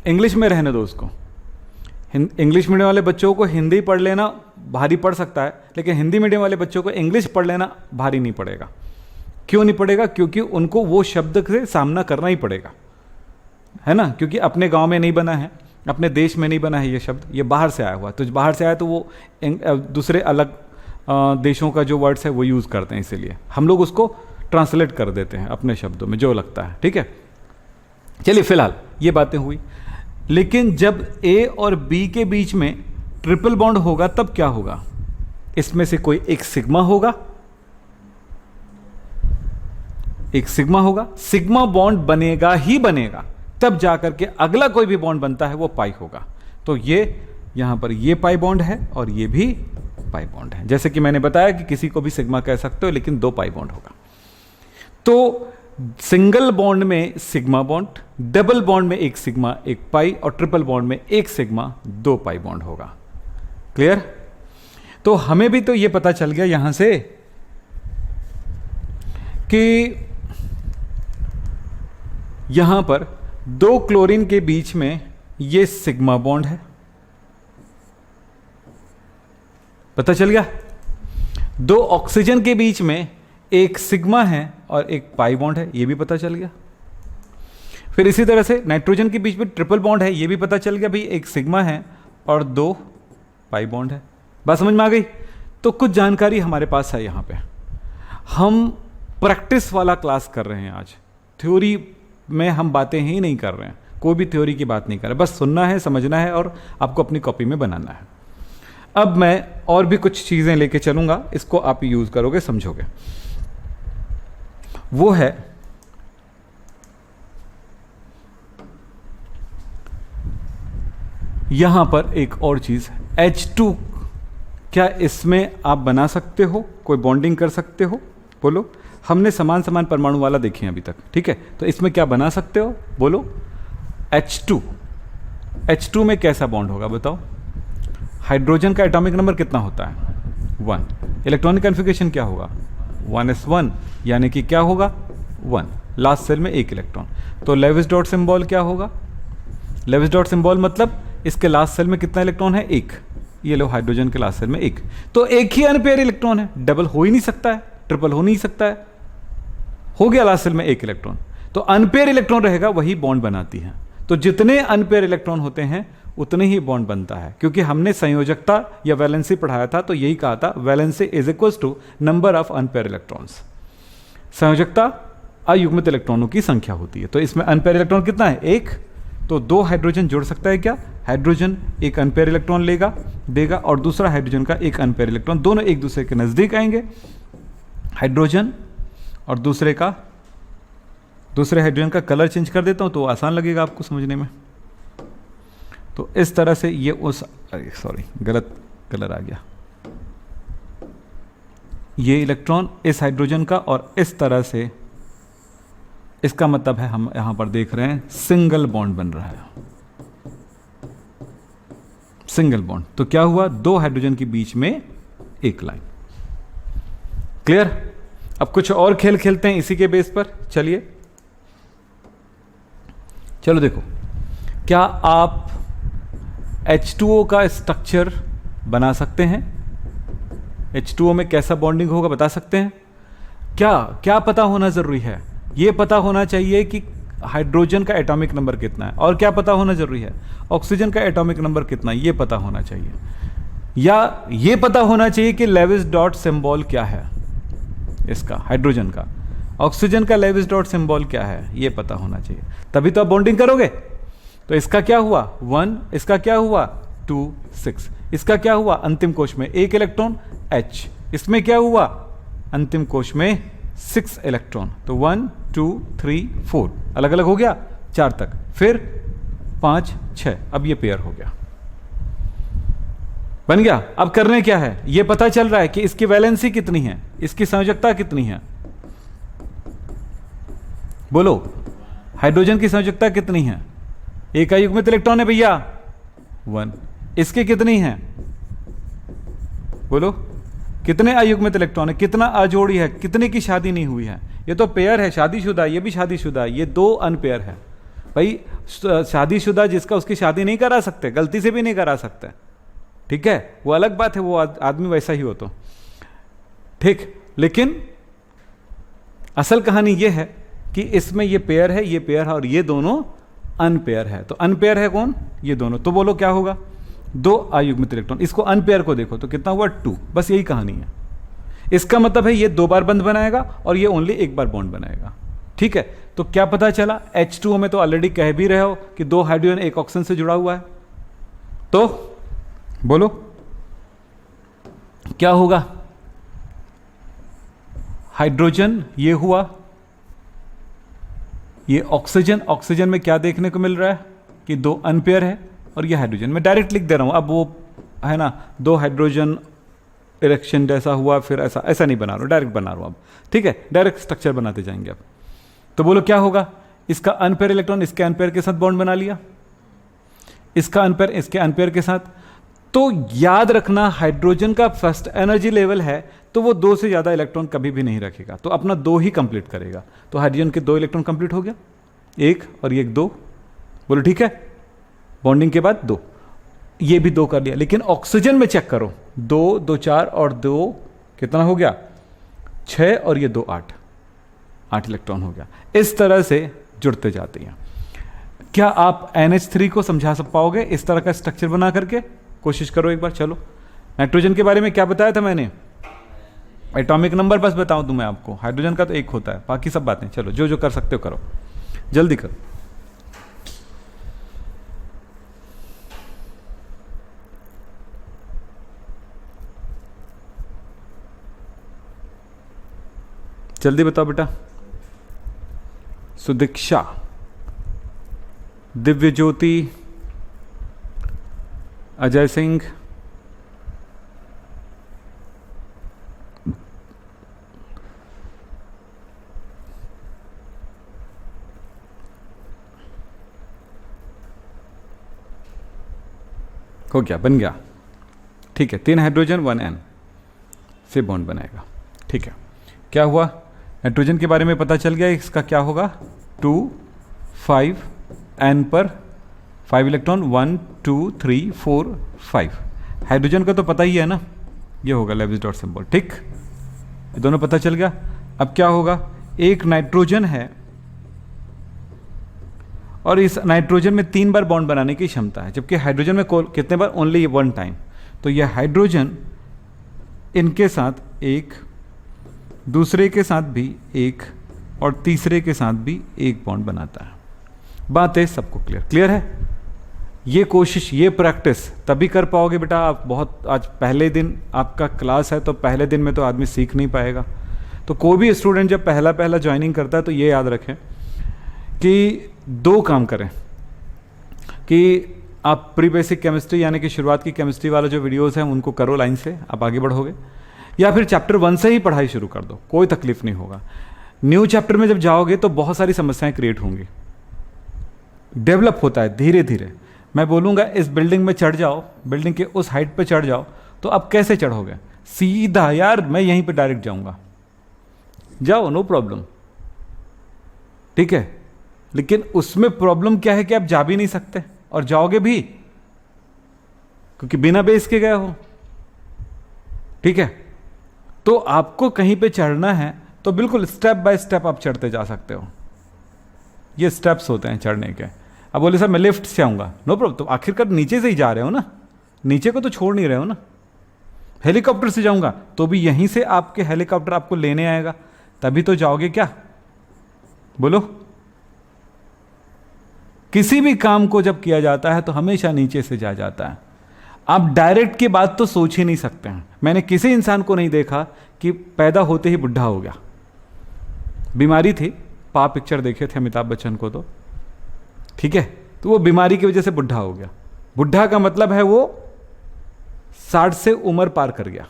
इंग्लिश में रहने दो उसको। इंग्लिश मीडियम वाले बच्चों को हिंदी पढ़ लेना भारी पड़ सकता है, लेकिन हिंदी मीडियम वाले बच्चों को इंग्लिश पढ़ लेना भारी नहीं पड़ेगा। क्यों नहीं पड़ेगा? क्योंकि उनको वो शब्द से सामना करना ही पड़ेगा, है ना, क्योंकि अपने गांव में नहीं बना है, अपने देश में नहीं बना है ये शब्द, ये बाहर से आया हुआ। तो बाहर से आया तो वो दूसरे अलग देशों का जो वर्ड्स है वो यूज़ करते हैं, इसीलिए हम लोग उसको ट्रांसलेट कर देते हैं अपने शब्दों में जो लगता है। ठीक है, चलिए फिलहाल ये बातें हुई। लेकिन जब ए और बी के बीच में ट्रिपल बॉन्ड होगा तब क्या होगा? इसमें से कोई एक सिग्मा होगा, एक सिग्मा होगा, सिग्मा बॉन्ड बनेगा ही बनेगा, तब जाकर के अगला कोई भी बॉन्ड बनता है वो पाई होगा। तो ये यहां पर ये पाई बॉन्ड है और ये भी पाई बॉन्ड है। जैसे कि मैंने बताया कि किसी को भी सिग्मा कह सकते हो, लेकिन 2 पाई बॉन्ड होगा। तो सिंगल बॉन्ड में सिग्मा बॉन्ड, डबल बॉन्ड में एक सिग्मा एक पाई, और ट्रिपल बॉन्ड में एक सिग्मा 2 पाई बॉन्ड होगा। क्लियर? तो हमें भी तो ये पता चल गया यहां से कि यहां पर 2 क्लोरीन के बीच में ये सिग्मा बॉन्ड है, पता चल गया। 2 ऑक्सीजन के बीच में एक सिग्मा है और एक पाई बॉन्ड है, ये भी पता चल गया। फिर इसी तरह से नाइट्रोजन के बीच में ट्रिपल बॉन्ड है, ये भी पता चल गया भाई, एक सिग्मा है और 2 पाई बॉन्ड है। बात समझ में आ गई? तो कुछ जानकारी हमारे पास है। यहां पे हम प्रैक्टिस वाला क्लास कर रहे हैं आज, थ्योरी में हम बातें ही नहीं कर रहे हैं, कोई भी थ्योरी की बात नहीं कर रहे, बस सुनना है, समझना है और आपको अपनी कॉपी में बनाना है। अब मैं और भी कुछ चीजें लेके चलूंगा, इसको आप यूज करोगे, समझोगे। वो है यहां पर एक और चीज, H2, क्या इसमें आप बना सकते हो, कोई बॉन्डिंग कर सकते हो? बोलो। हमने समान समान परमाणु वाला देखे हैं अभी तक, ठीक है, तो इसमें क्या बना सकते हो? बोलो। H2 में कैसा बॉन्ड होगा बताओ? हाइड्रोजन का एटॉमिक नंबर कितना होता है? 1। इलेक्ट्रॉनिक कॉन्फ़िगरेशन क्या होगा? 1s1, यानी कि क्या होगा? 1। लास्ट सेल में 1 इलेक्ट्रॉन। तो लेविस डॉट सिंबल क्या होगा? लेविस डॉट सिंबल मतलब इसके लास्ट सेल में कितना इलेक्ट्रॉन है? एक। ये लो हाइड्रोजन के लास्ट सेल में एक, तो एक ही अनपेयर इलेक्ट्रॉन है, डबल हो ही नहीं सकता है, ट्रिपल हो नहीं सकता है, हो गया लास्ट सेल में एक इलेक्ट्रॉन। तो अनपेयर इलेक्ट्रॉन रहेगा वही बॉन्ड बनाती है। तो जितने अनपेयर इलेक्ट्रॉन होते हैं उतने ही बॉन्ड बनता है, क्योंकि हमने संयोजकता या वैलेंसी पढ़ाया था तो यही कहा था, valency is equal to number of unpair electrons. संयोजकता अयुग्मित इलेक्ट्रॉनों की संख्या होती है। तो इसमें अनपेयर इलेक्ट्रॉन कितना है? एक। तो दो हाइड्रोजन जुड़ सकता है क्या? हाइड्रोजन एक अनपेयर इलेक्ट्रॉन देगा और दूसरा हाइड्रोजन का एक अनपेयर इलेक्ट्रॉन, दोनों एक दूसरे के नजदीक आएंगे। हाइड्रोजन और दूसरे हाइड्रोजन का कलर चेंज कर देता हूं तो आसान लगेगा आपको समझने में। तो इस तरह से ये गलत कलर आ गया। ये इलेक्ट्रॉन इस हाइड्रोजन का और इस तरह से, इसका मतलब है हम यहां पर देख रहे हैं सिंगल बॉन्ड बन रहा है, सिंगल बॉन्ड। तो क्या हुआ? दो हाइड्रोजन के बीच में एक लाइन। क्लियर? अब कुछ और खेल खेलते हैं इसी के बेस पर। चलो देखो, क्या आप H2O का स्ट्रक्चर बना सकते हैं? H2O में कैसा बॉन्डिंग होगा बता सकते हैं? क्या पता होना जरूरी है? यह पता होना चाहिए कि हाइड्रोजन का एटॉमिक नंबर कितना है। और क्या पता होना जरूरी है? ऑक्सीजन का एटॉमिक नंबर कितना है, यह पता होना चाहिए। या यह पता होना चाहिए कि लेविस डॉट सिंबल क्या है इसका, हाइड्रोजन का। ऑक्सीजन का लेविस डॉट सिंबल क्या है, यह पता होना चाहिए, तभी तो आप बॉन्डिंग करोगे। तो इसका क्या हुआ? 1, इसका क्या हुआ? 2, 6। इसका क्या हुआ? अंतिम कोश में एक इलेक्ट्रॉन H। इसमें क्या हुआ? अंतिम कोश में 6 इलेक्ट्रॉन। तो 1, 2, 3, 4 अलग अलग हो गया, 4 तक, फिर 5, 6। अब ये पेयर हो गया, बन गया। अब करने क्या है? ये पता चल रहा है कि इसकी वैलेंसी कितनी है, इसकी संयोजकता कितनी है। बोलो, हाइड्रोजन की संयोजकता कितनी है? एक अयुग्मित इलेक्ट्रॉन है भैया, 1। इसकी कितनी है? बोलो, कितने अयुग्मित इलेक्ट्रॉन है, कितना अजोड़ी है, कितने की शादी नहीं हुई है? ये तो पेयर है, शादीशुदा, ये भी शादीशुदा, ये दो अनपेयर है भाई। शादीशुदा जिसका, उसकी शादी नहीं करा सकते, गलती से भी नहीं करा सकते, ठीक है, वो अलग बात है, वो आदमी वैसा ही हो तो ठीक। लेकिन असल कहानी ये है कि इसमें ये पेयर है, ये पेयर है, और ये दोनों अनपेयर है। तो अनपेयर है कौन? ये दोनों। तो बोलो क्या होगा? दो अयुग्मित इलेक्ट्रॉन। इसको अनपेयर को देखो तो कितना हुआ? 2। बस यही कहानी है। इसका मतलब है ये 2 बार बंध बनाएगा और ये ओनली 1 बार बॉन्ड बनाएगा, ठीक है। तो क्या पता चला? H2O में तो ऑलरेडी कह भी रहे हो कि 2 हाइड्रोजन एक ऑक्सीजन से जुड़ा हुआ है। तो बोलो क्या होगा? हाइड्रोजन ये हुआ, ये ऑक्सीजन में क्या देखने को मिल रहा है कि 2 अनपेयर है, और ये हाइड्रोजन। मैं डायरेक्ट लिख दे रहा हूं, अब वो है ना 2 हाइड्रोजन इरेक्शन जैसा हुआ, फिर ऐसा नहीं बना रहा हूं, डायरेक्ट बना रहा हूं अब, ठीक है। डायरेक्ट स्ट्रक्चर बनाते जाएंगे अब। तो बोलो क्या होगा? इसका अनपेयर इलेक्ट्रॉन इसके अनपेयर के साथ बॉन्ड बना लिया, इसका अनपेयर इसके अनपेयर के साथ। तो याद रखना, हाइड्रोजन का फर्स्ट एनर्जी लेवल है तो वो 2 से ज्यादा इलेक्ट्रॉन कभी भी नहीं रखेगा, तो अपना 2 ही कंप्लीट करेगा। तो हाइड्रोजन के 2 इलेक्ट्रॉन कंप्लीट हो गया, 1 और ये 2। बोलो ठीक है, बॉन्डिंग के बाद 2, ये भी 2 कर लिया। लेकिन ऑक्सीजन में चेक करो, 2, 2, 4 और 2 कितना हो गया? 6 और ये 2, 8 इलेक्ट्रॉन हो गया। इस तरह से जुड़ते जाते हैं। क्या आप NH3 को समझा पाओगे इस तरह का स्ट्रक्चर बना करके? कोशिश करो एक बार। चलो, नाइट्रोजन के बारे में क्या बताया था मैंने? एटॉमिक नंबर बस बताऊं दूं मैं आपको, हाइड्रोजन का तो 1 होता है, बाकी सब बातें चलो जो जो कर सकते हो करो, जल्दी करो। जल्दी बताओ बेटा। सुदीक्षा, दिव्य ज्योति, अजय सिंह, हो गया, बन गया, ठीक है। 3 हाइड्रोजन 1 N से बॉन्ड बनाएगा, ठीक है। क्या हुआ? नाइट्रोजन के बारे में पता चल गया, इसका क्या होगा? 2, 5 N पर 5 इलेक्ट्रॉन, 1 2 3 4 5। हाइड्रोजन का तो पता ही है ना, ये होगा लेविस डॉट सिंबल। ठीक, ये दोनों पता चल गया। अब क्या होगा, एक नाइट्रोजन है और इस नाइट्रोजन में 3 बार बॉन्ड बनाने की क्षमता है, जबकि हाइड्रोजन में कितने बार, ओनली 1 टाइम। तो यह हाइड्रोजन इनके साथ एक, दूसरे के साथ भी एक और तीसरे के साथ भी एक बॉन्ड बनाता है। बात है सबको क्लियर है। ये कोशिश, ये प्रैक्टिस तभी कर पाओगे बेटा आप। बहुत आज पहले दिन आपका क्लास है तो पहले दिन में तो आदमी सीख नहीं पाएगा। तो कोई भी स्टूडेंट जब पहला ज्वाइनिंग करता है तो ये याद रखें कि 2 काम करें, कि आप प्री बेसिक केमिस्ट्री यानी कि शुरुआत की केमिस्ट्री वाला जो वीडियोस हैं उनको करो लाइन से, आप आगे बढ़ोगे, या फिर चैप्टर 1 से ही पढ़ाई शुरू कर दो, कोई तकलीफ नहीं होगा। न्यू चैप्टर में जब जाओगे तो बहुत सारी समस्याएं क्रिएट होंगी, डेवलप होता है धीरे धीरे। मैं बोलूँगा इस बिल्डिंग में चढ़ जाओ, बिल्डिंग के उस हाइट पे चढ़ जाओ, तो अब कैसे चढ़ोगे, सीधा यार मैं यहीं पे डायरेक्ट जाऊँगा, जाओ नो प्रॉब्लम, ठीक है। लेकिन उसमें प्रॉब्लम क्या है कि आप जा भी नहीं सकते और जाओगे भी क्योंकि बिना बेस के गए हो, ठीक है। तो आपको कहीं पे चढ़ना है तो बिल्कुल स्टेप बाय स्टेप आप चढ़ते जा सकते हो। ये स्टेप्स होते हैं चढ़ने के। अब बोले सर मैं लिफ्ट से आऊँगा, नो प्रॉब्लम, तो आखिरकार नीचे से ही जा रहे हो ना, नीचे को तो छोड़ नहीं रहे हो ना। हेलीकॉप्टर से जाऊँगा तो भी यहीं से आपके हेलीकॉप्टर आपको लेने आएगा, तभी तो जाओगे क्या, बोलो। किसी भी काम को जब किया जाता है तो हमेशा नीचे से जाता है। आप डायरेक्ट की बात तो सोच ही नहीं सकते हैं। मैंने किसी इंसान को नहीं देखा कि पैदा होते ही बुढ़ा हो गया। बीमारी थी, पा पिक्चर देखे थे अमिताभ बच्चन को तो, ठीक है, तो वो बीमारी की वजह से बुढ़ा हो गया। बुढ़ा का मतलब है वो 60 से उम्र पार कर गया,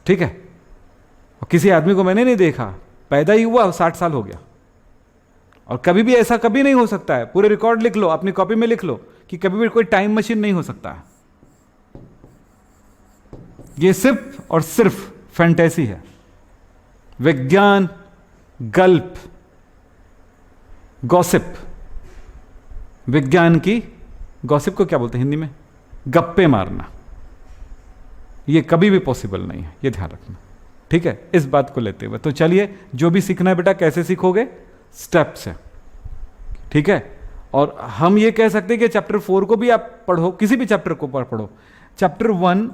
ठीक है। और किसी आदमी को मैंने नहीं देखा, पैदा ही हुआ 60 साल हो गया। और कभी भी ऐसा कभी नहीं हो सकता है। पूरे रिकॉर्ड लिख लो, अपनी कॉपी में लिख लो कि कभी भी कोई टाइम मशीन नहीं हो सकता है। ये सिर्फ और सिर्फ फैंटेसी है, विज्ञान, गल्प, गॉसिप। विज्ञान की गॉसिप को क्या बोलते हैं हिंदी में, गप्पे मारना। ये कभी भी पॉसिबल नहीं है, ये ध्यान रखना, ठीक है। इस बात को लेते हुए तो चलिए, जो भी सीखना है बेटा कैसे सीखोगे, स्टेप से, ठीक है। और हम ये कह सकते हैं कि चैप्टर 4 को भी आप पढ़ो, किसी भी चैप्टर को पढ़ो, चैप्टर 1,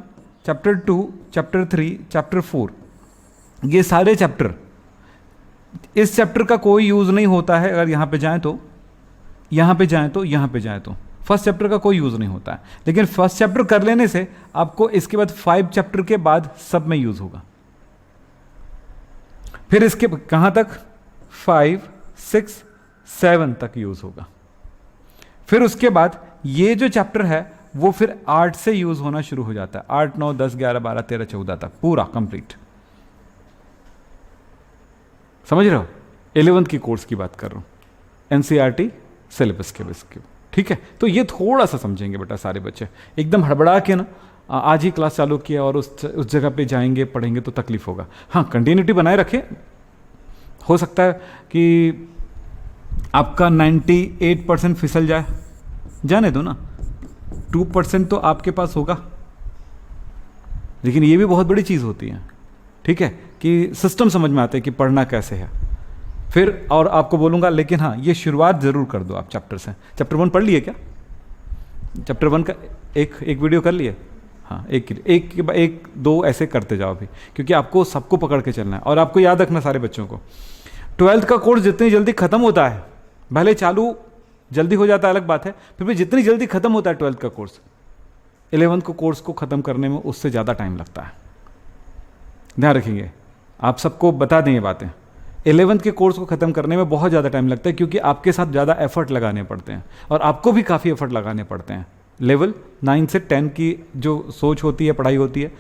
चैप्टर 2, चैप्टर 3, चैप्टर 4, ये सारे चैप्टर, इस चैप्टर का कोई यूज नहीं होता है अगर यहां पे जाएं तो, यहां पे जाएं तो, यहां पे जाएं तो। फर्स्ट चैप्टर का कोई यूज नहीं होता है, लेकिन फर्स्ट चैप्टर कर लेने से आपको इसके बाद 5 चैप्टर के बाद सब में यूज होगा। फिर इसके कहां तक, 5, 6, 7 तक यूज होगा। फिर उसके बाद ये जो चैप्टर है वो फिर 8 से यूज होना शुरू हो जाता है, 8, 9, 10, 11, 12, 13, 14 तक पूरा कंप्लीट। समझ रहे हो, 11th की कोर्स की बात कर रहा हूं, एनसीईआरटी सिलेबस के बेस के, ठीक है। तो ये थोड़ा सा समझेंगे बेटा सारे बच्चे, एकदम हड़बड़ा के ना आज ही क्लास चालू किया और उस जगह पे जाएंगे पढ़ेंगे तो तकलीफ होगा। हाँ, कंटिन्यूटी बनाए रखें। हो सकता है कि आपका 98% फिसल जाए, जाने दो ना, 2% तो आपके पास होगा। लेकिन ये भी बहुत बड़ी चीज़ होती है, ठीक है, कि सिस्टम समझ में आता है कि पढ़ना कैसे है। फिर और आपको बोलूँगा, लेकिन हाँ ये शुरुआत ज़रूर कर दो आप चैप्टर से। चैप्टर 1 पढ़ लिए क्या, चैप्टर 1 का एक वीडियो कर लिए, हाँ एक 2 ऐसे करते जाओ अभी, क्योंकि आपको सबको पकड़ के चलना है। और आपको याद रखना सारे बच्चों को, 12th का कोर्स जितनी जल्दी खत्म होता है, भले चालू जल्दी हो जाता है अलग बात है, फिर भी जितनी जल्दी खत्म होता है 12th का कोर्स, 11th को कोर्स को खत्म करने में उससे ज़्यादा टाइम लगता है। ध्यान रखेंगे, आप सबको बता दें ये बातें। 11th के कोर्स को ख़त्म करने में बहुत ज़्यादा टाइम लगता है, क्योंकि आपके साथ ज़्यादा एफर्ट लगाने पड़ते हैं और आपको भी काफ़ी एफर्ट लगाने पड़ते हैं। लेवल 9 से 10 की जो सोच होती है, पढ़ाई होती है,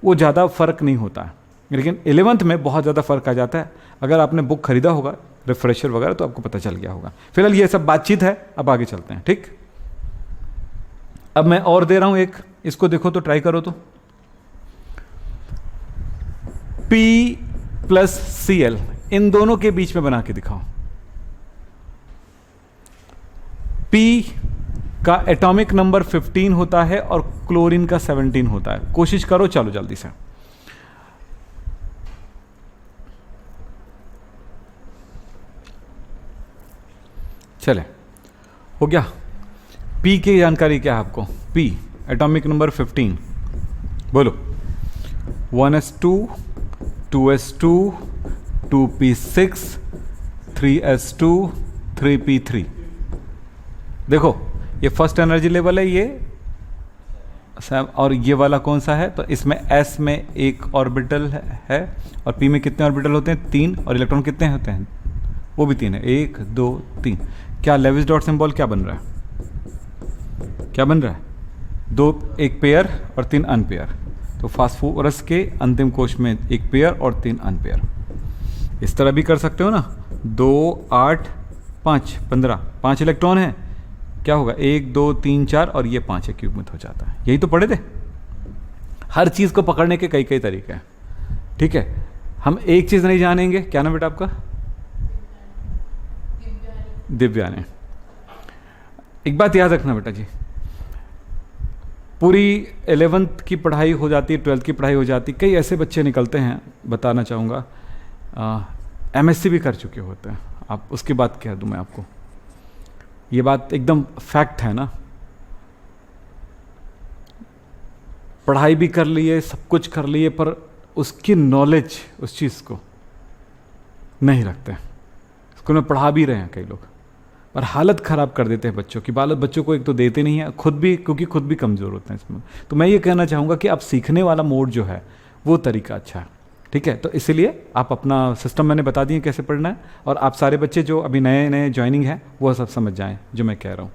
वो ज़्यादा फ़र्क नहीं होता है, लेकिन 11th में बहुत ज़्यादा फ़र्क आ जाता है। अगर आपने बुक खरीदा होगा, रिफ्रेशर वगैरह, तो आपको पता चल गया होगा। फिलहाल ये सब बातचीत है, अब आगे चलते हैं, ठीक। अब मैं और दे रहा हूँ एक, इसको देखो तो ट्राई करो तो, P+Cl इन दोनों के बीच में बना के दिखाओ। P का एटॉमिक नंबर 15 होता है और क्लोरीन का 17 होता है। कोशिश करो, चलो जल्दी से। चले, हो गया। पी की जानकारी क्या है आपको? पी एटॉमिक नंबर 15, बोलो। 1s2, 2s2, 2p6, 3s2, 3p3। देखो ये फर्स्ट एनर्जी लेवल है ये, और ये वाला कौन सा है? तो इसमें s में एक ऑर्बिटल है और p में कितने ऑर्बिटल होते हैं? 3। और इलेक्ट्रॉन कितने होते हैं? वो भी 3 है। 1 2 3। क्या लेविस डॉट सिंबल क्या बन रहा है? क्या बन रहा है? 2 एक पेयर और 3 अनपेयर। तो फास्फोरस के अंतिम कोश में एक पेयर और 3 अनपेयर। इस तरह भी कर सकते हो ना, 2 8 5 15, 5 इलेक्ट्रॉन है, क्या होगा? 1 2 3 4 और ये 5 क्यूब में हो जाता है। यही तो पढ़े थे। हर चीज को पकड़ने के कई कई तरीके हैं, ठीक है। हम एक चीज नहीं जानेंगे, क्या नाम बेटा आपका? दिव्यानी। एक बात याद रखना बेटा जी, पूरी 11th की पढ़ाई हो जाती है, 12th की पढ़ाई हो जाती, कई ऐसे बच्चे निकलते हैं, बताना चाहूँगा, MSc भी कर चुके होते हैं। आप उसकी बात कह दूँ मैं आपको, ये बात एकदम फैक्ट है ना। पढ़ाई भी कर लिए, सब कुछ कर लिए, पर उसकी नॉलेज उस चीज़ को नहीं रखते। स्कूल में पढ़ा भी रहे हैं कई लोग, पर हालत ख़राब कर देते हैं बच्चों की। बच्चों को एक तो देते नहीं है, खुद भी, क्योंकि खुद भी कमज़ोर होते हैं इसमें। तो मैं ये कहना चाहूँगा कि आप सीखने वाला मोड जो है वो तरीका अच्छा है, ठीक है। तो इसीलिए आप अपना सिस्टम मैंने बता दिए कैसे पढ़ना है, और आप सारे बच्चे जो अभी नए नए ज्वाइनिंग है वो सब समझ जाएं जो मैं कह रहा हूँ।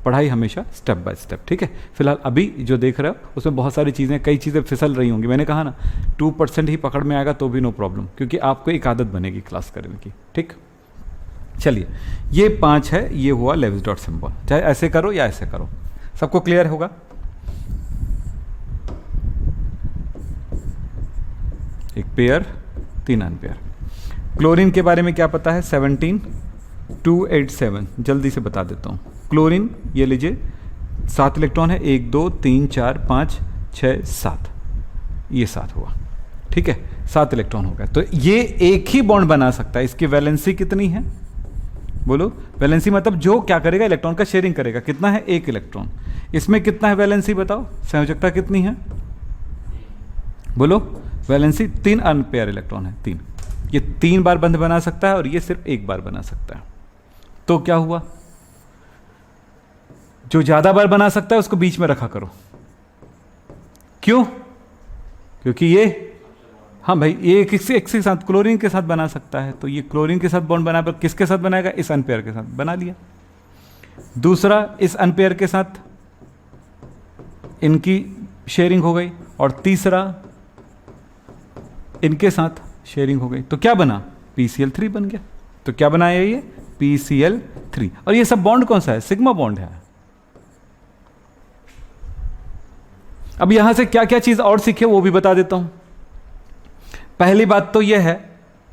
पढ़ाई हमेशा स्टेप बाय स्टेप, ठीक है। फिलहाल अभी जो देख रहे हो उसमें बहुत सारी चीज़ें, कई चीज़ें फिसल रही होंगी। मैंने कहा ना 2% ही पकड़ में आएगा तो भी नो प्रॉब्लम, क्योंकि आपको एक आदत बनेगी क्लास करने की, ठीक। चलिए, ये 5 है, ये हुआ लेविस डॉट सिंबल। चाहे ऐसे करो या ऐसे करो, सबको क्लियर होगा? एक पेयर, 3 अनपेयर। क्लोरीन के बारे में क्या पता है? 17 287, जल्दी से बता देता हूँ। क्लोरीन ये लीजिए, 7 इलेक्ट्रॉन है, 1 2 3 4 5 6 7, ये 7 हुआ, ठीक है। 7 इलेक्ट्रॉन हो गए, तो ये एक ही बॉन्ड बना सकता है। इसकी वैलेंसी कितनी है? बोलो। वैलेंसी मतलब जो क्या करेगा, इलेक्ट्रॉन का शेयरिंग करेगा। कितना है? 1 इलेक्ट्रॉन। इसमें कितना है वैलेंसी बताओ? संयोजकता कितनी है? बोलो। वैलेंसी 3 अनपेयर इलेक्ट्रॉन है, 3। ये 3 बार बंध बना सकता है और ये सिर्फ 1 बार बना सकता है। तो क्या हुआ? जो ज्यादा बार बना सकता है उसको बीच में रखा करो। क्यों? क्योंकि ये, हाँ भाई, ये एक के साथ, क्लोरीन के साथ बना सकता है, तो ये क्लोरीन के साथ बॉन्ड बना, पर किसके साथ बनाएगा? इस अनपेयर के साथ बना लिया। दूसरा, इस अनपेयर के साथ इनकी शेयरिंग हो गई, और तीसरा इनके साथ शेयरिंग हो गई। तो क्या बना? PCl3 बन गया। तो क्या बनाया ये? PCl3। और ये सब बॉन्ड कौन सा है? सिग्मा बॉन्ड है। अब यहां से क्या क्या चीज और सीखे वो भी बता देता हूं। पहली बात तो यह है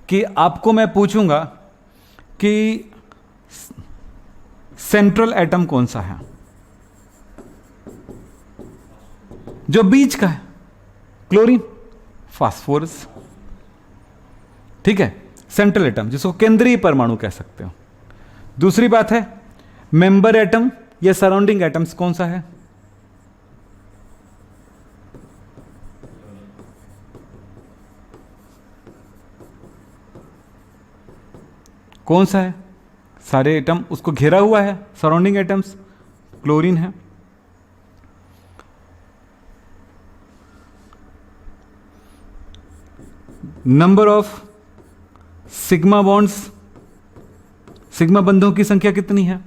कि आपको मैं पूछूंगा कि सेंट्रल एटम कौन सा है जो बीच का है? क्लोरीन, फास्फोरस, ठीक है। सेंट्रल एटम, जिसको केंद्रीय परमाणु कह सकते हो। दूसरी बात है मेंबर एटम या सराउंडिंग एटम्स कौन सा है? कौन सा है? सारे एटम उसको घेरा हुआ है, सराउंडिंग एटम्स। क्लोरीन है। Number of sigma bonds, sigma बंधों की संख्या कितनी है?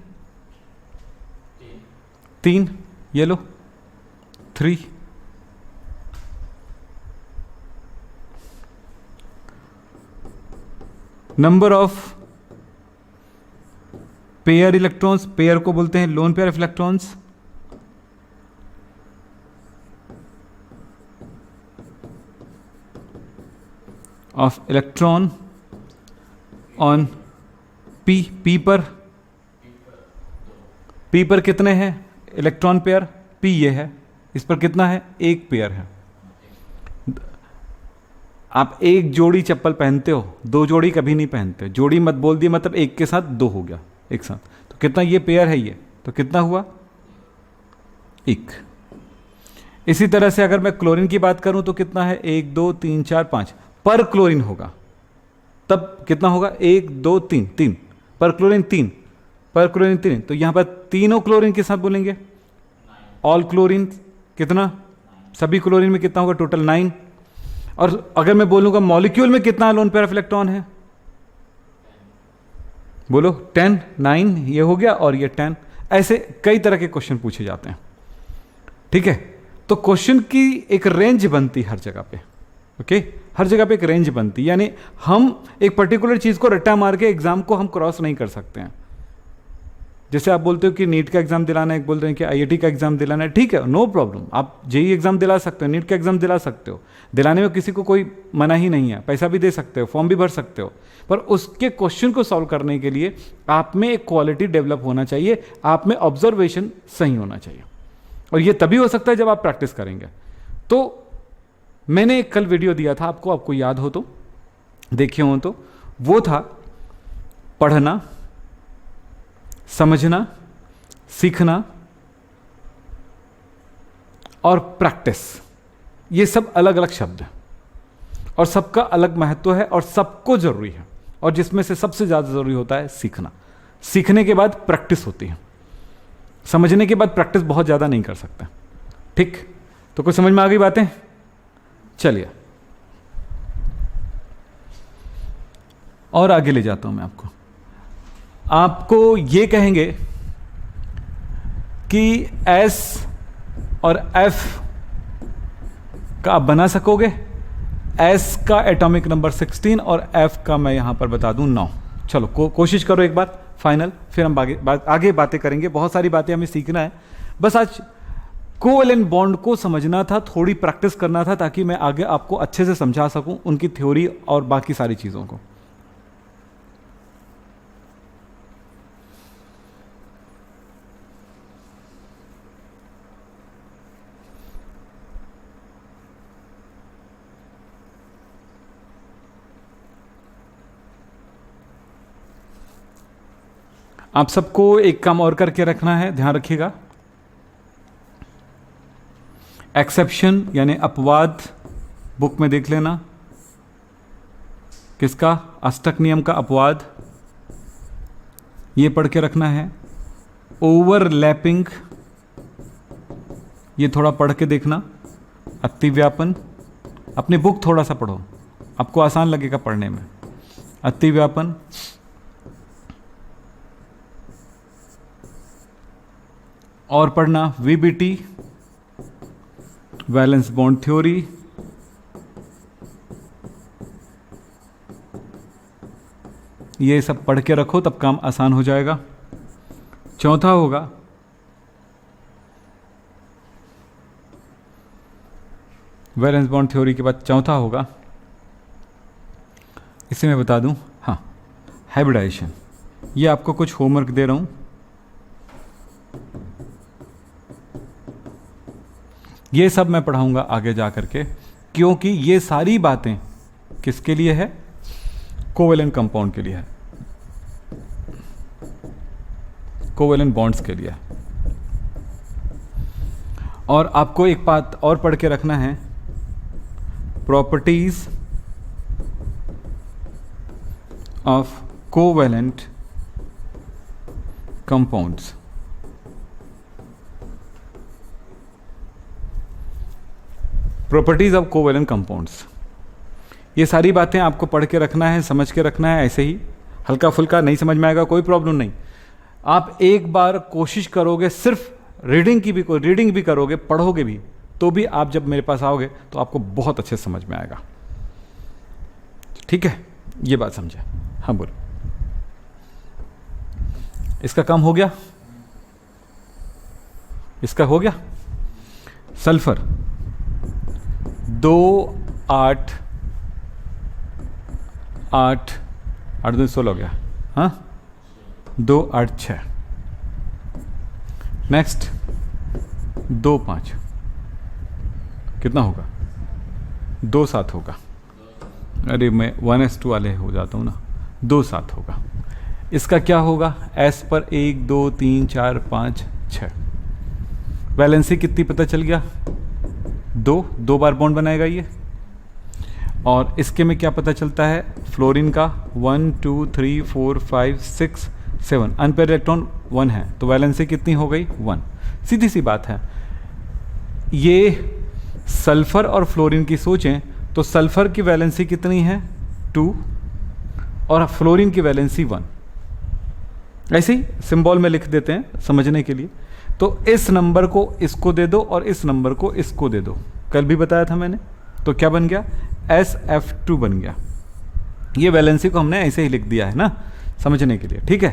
3। ये लो, 3। Number of pair electrons, pair को बोलते हैं lone pair of electrons. Of electron on P, P पर कितने हैं? इलेक्ट्रॉन पेयर p ये है, इस पर कितना है, एक पेयर है। आप एक जोड़ी चप्पल पहनते हो, दो जोड़ी कभी नहीं पहनते। जोड़ी मत बोल दिए मतलब एक के साथ दो हो गया एक साथ, तो कितना ये पेयर है, ये तो कितना हुआ, एक। इसी तरह से अगर मैं क्लोरीन की बात करूं तो कितना है, 1 2 3 4 5 पर क्लोरीन होगा, तब कितना होगा, 1 2 3 3 पर क्लोरीन 3 पर क्लोरीन 3, तो यहां पर तीनों क्लोरीन के साथ बोलेंगे ऑल क्लोरीन कितना, सभी क्लोरीन में कितना होगा, टोटल 9। और अगर मैं बोलूंगा मॉलिक्यूल में कितना लोन पेयर ऑफ इलेक्ट्रॉन है, बोलो 10, 9 ये हो गया और ये 10। ऐसे कई तरह के क्वेश्चन पूछे जाते हैं, ठीक है। तो क्वेश्चन की एक रेंज बनती हर जगह पे, ओके, हर जगह पे एक रेंज बनती, यानी हम एक पर्टिकुलर चीज को रट्टा मार के एग्जाम को हम क्रॉस नहीं कर सकते हैं। जैसे आप बोलते हो कि नीट का एग्जाम दिलाना है, बोल रहे हैं कि आईआईटी का एग्जाम दिलाना है, ठीक है, नो प्रॉब्लम, आप जेईई एग्जाम दिला सकते हो, नीट का एग्जाम दिला सकते हो, दिलाने में किसी को कोई मना ही नहीं है, पैसा भी दे सकते हो, फॉर्म भी भर सकते हो, पर उसके क्वेश्चन को सॉल्व करने के लिए आप में एक क्वालिटी डेवलप होना चाहिए, आप में ऑब्जर्वेशन सही होना चाहिए, और ये तभी हो सकता है जब आप प्रैक्टिस करेंगे। तो मैंने एक कल वीडियो दिया था आपको याद हो तो, देखे हो तो, वो था पढ़ना, समझना, सीखना और प्रैक्टिस। ये सब अलग अलग शब्द हैं और सबका अलग महत्व है और सबको जरूरी है, और जिसमें से सबसे ज्यादा जरूरी होता है सीखना। सीखने के बाद प्रैक्टिस होती है, समझने के बाद प्रैक्टिस बहुत ज्यादा नहीं कर सकते, ठीक। तो कुछ समझ में आ गई बातें, चलिए और आगे ले जाता हूं मैं आपको ये कहेंगे कि S और F का आप बना सकोगे। S का एटॉमिक नंबर 16 और F का मैं यहां पर बता दूं 9। चलो कोशिश करो एक बार फाइनल, फिर हम आगे बातें करेंगे, बहुत सारी बातें हमें सीखना है। बस आज कोवेलेंट बॉन्ड को समझना था, थोड़ी प्रैक्टिस करना था, ताकि मैं आगे आपको अच्छे से समझा सकूं उनकी थ्योरी और बाकी सारी चीजों को। आप सबको एक काम और करके रखना है, ध्यान रखिएगा। एक्सेप्शन यानी अपवाद बुक में देख लेना, किसका, अष्टक नियम का अपवाद, ये पढ़ के रखना है। ओवरलैपिंग, ये थोड़ा पढ़ के देखना। अतिव्यापन, अपनी बुक थोड़ा सा पढ़ो, आपको आसान लगेगा पढ़ने में। अतिव्यापन, और पढ़ना वीबीटी, वैलेंस बॉन्ड थ्योरी, ये सब पढ़ के रखो, तब काम आसान हो जाएगा। चौथा होगा वैलेंस बॉन्ड थ्योरी के बाद चौथा होगा, इसे मैं बता दूं, हाँ, हाइब्रिडाइजेशन। ये आपको कुछ होमवर्क दे रहा हूं, ये सब मैं पढ़ाऊंगा आगे जा करके, क्योंकि ये सारी बातें किसके लिए है, कोवेलेंट कंपाउंड के लिए है, कोवेलेंट बॉन्ड्स के लिए। और आपको एक बात और पढ़ के रखना है, properties of covalent compounds. Properties of covalent compounds, ये सारी बातें आपको पढ़ के रखना है, समझ के रखना है। ऐसे ही हल्का फुल्का नहीं समझ में आएगा कोई प्रॉब्लम नहीं, आप एक बार कोशिश करोगे, सिर्फ रीडिंग की भी, कोई रीडिंग भी करोगे, पढ़ोगे भी, तो भी आप जब मेरे पास आओगे तो आपको बहुत अच्छे से समझ में आएगा, ठीक है। ये बात समझे, हाँ बोलो। इसका काम हो गया, इसका हो गया। सल्फर 2 8 8 8 2 16 हो गया, हाँ, 2 8 6। नेक्स्ट 2 5 कितना होगा? 2 7 होगा। अरे मैं 1s2 वाले हो जाता हूँ ना, 2 7 होगा। इसका क्या होगा? s पर 1 2 3 4 5 6। वैलेंसी कितनी पता चल गया? 2 बार बॉन्ड बनाएगा ये। और इसके में क्या पता चलता है? फ्लोरीन का 1 2 3 4 5 6 7 अनपेयर इलेक्ट्रॉन 1 है, तो वैलेंसी कितनी हो गई? 1। सीधी सी बात है। ये सल्फर और फ्लोरीन की सोचें तो सल्फर की वैलेंसी कितनी है? 2 और फ्लोरीन की वैलेंसी 1। ऐसे ही सिंबल में लिख देते हैं समझने के लिए। तो इस नंबर को इसको दे दो और इस नंबर को इसको दे दो, कल भी बताया था मैंने। तो क्या बन गया? SF2 बन गया। ये वैलेंसी को हमने ऐसे ही लिख दिया है ना, समझने के लिए, ठीक है।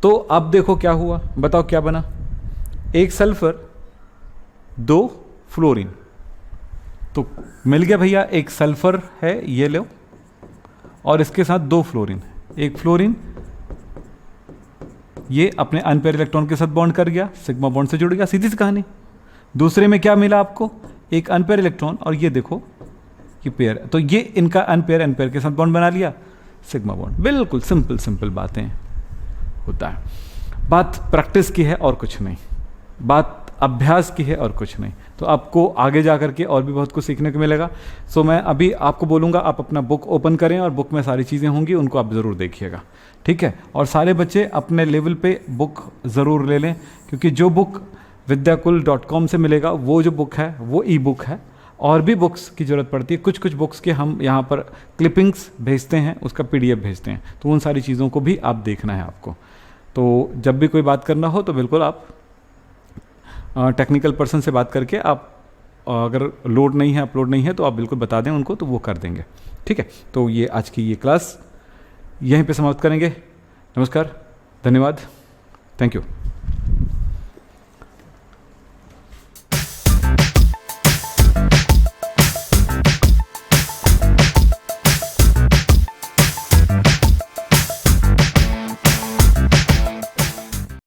तो अब देखो क्या हुआ, बताओ क्या बना? 1 सल्फर 2 फ्लोरीन, तो मिल गया भैया। 1 सल्फर है, ये लो, और इसके साथ 2 फ्लोरीन। 1 फ्लोरीन ये अपने अनपेयर इलेक्ट्रॉन के साथ बॉन्ड कर गया, सिग्मा बॉन्ड से जुड़ गया, सीधी सी कहानी। दूसरे में क्या मिला आपको? 1 अनपेयर इलेक्ट्रॉन, और ये देखो ये पेयर, तो ये इनका अनपेयर के साथ बॉन्ड बना लिया, सिग्मा बॉन्ड। बिल्कुल सिंपल बातें होता है। बात प्रैक्टिस की है और कुछ नहीं, बात अभ्यास की है और कुछ नहीं। तो आपको आगे जा करके और भी बहुत कुछ सीखने को मिलेगा। सो मैं अभी आपको बोलूँगा, आप अपना बुक ओपन करें और बुक में सारी चीज़ें होंगी, उनको आप ज़रूर देखिएगा, ठीक है। और सारे बच्चे अपने लेवल पे बुक ज़रूर ले लें, क्योंकि जो बुक विद्याकुल.com से मिलेगा वो जो बुक है वो ई बुक है। और भी बुक्स की ज़रूरत पड़ती है, कुछ बुक्स के हम यहाँ पर क्लिपिंग्स भेजते हैं, उसका PDF भेजते हैं, तो उन सारी चीज़ों को भी आप देखना है आपको। तो जब भी कोई बात करना हो तो बिल्कुल आप टेक्निकल पर्सन से बात करके, आप अगर लोड नहीं है, अपलोड नहीं है, तो आप बिल्कुल बता दें उनको, तो वो कर देंगे, ठीक है। तो ये आज की ये क्लास यहीं पे समाप्त करेंगे। नमस्कार, धन्यवाद, थैंक यू।